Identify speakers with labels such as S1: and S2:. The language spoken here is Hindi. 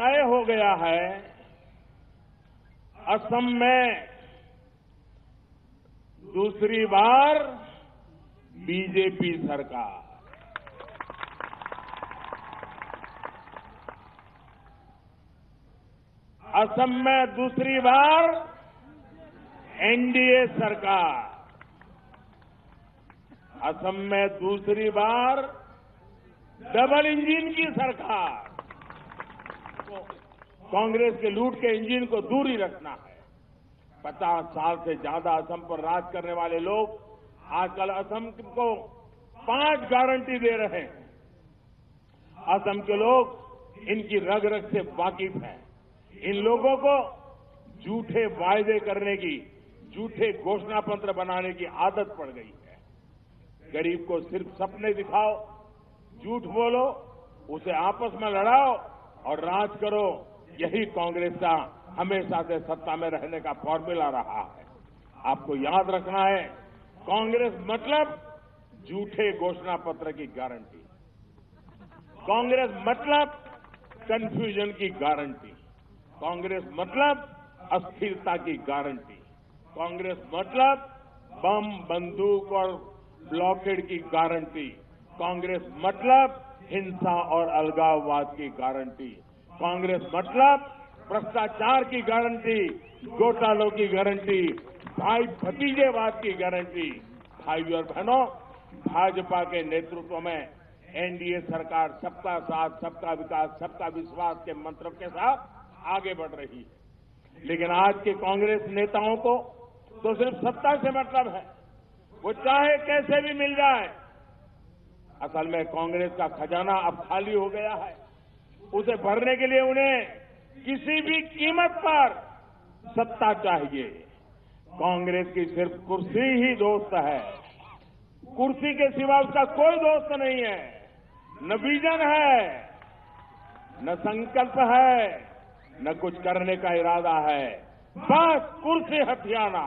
S1: तय हो गया है, असम में दूसरी बार बीजेपी सरकार, असम में दूसरी बार एनडीए सरकार, असम में दूसरी बार डबल इंजन की सरकार। कांग्रेस के लूट के इंजन को दूर ही रखना है। 50 साल से ज्यादा असम पर राज करने वाले लोग आजकल असम को 5 गारंटी दे रहे हैं। असम के लोग इनकी रग रग से वाकिफ हैं। इन लोगों को झूठे वायदे करने की, झूठे घोषणा पत्र बनाने की आदत पड़ गई है। गरीब को सिर्फ सपने दिखाओ, झूठ बोलो, उसे आपस में लड़ाओ और राज करो। यही कांग्रेस का हमेशा से सत्ता में रहने का फॉर्मूला रहा है। आपको याद रखना है, कांग्रेस मतलब झूठे घोषणा पत्र की गारंटी, कांग्रेस मतलब कंफ्यूजन की गारंटी, कांग्रेस मतलब अस्थिरता की गारंटी, कांग्रेस मतलब बम, बंदूक और ब्लॉकेड की गारंटी, कांग्रेस मतलब हिंसा और अलगाववाद की गारंटी, कांग्रेस मतलब भ्रष्टाचार की गारंटी, घोटालों की गारंटी, भाई भतीजेवाद की गारंटी। भाइयों और बहनों, भाजपा के नेतृत्व में एनडीए सरकार सबका साथ, सबका विकास, सबका विश्वास के मंत्र के साथ आगे बढ़ रही है। लेकिन आज के कांग्रेस नेताओं को तो सिर्फ सत्ता से मतलब है, वो चाहे कैसे भी मिल जाए। असल में कांग्रेस का खजाना अब खाली हो गया है। उसे भरने के लिए उन्हें किसी भी कीमत पर सत्ता चाहिए। कांग्रेस की सिर्फ कुर्सी ही दोस्त है, कुर्सी के सिवा उसका कोई दोस्त नहीं है। न विजन है, न संकल्प है, न कुछ करने का इरादा है, बस कुर्सी हथियाना।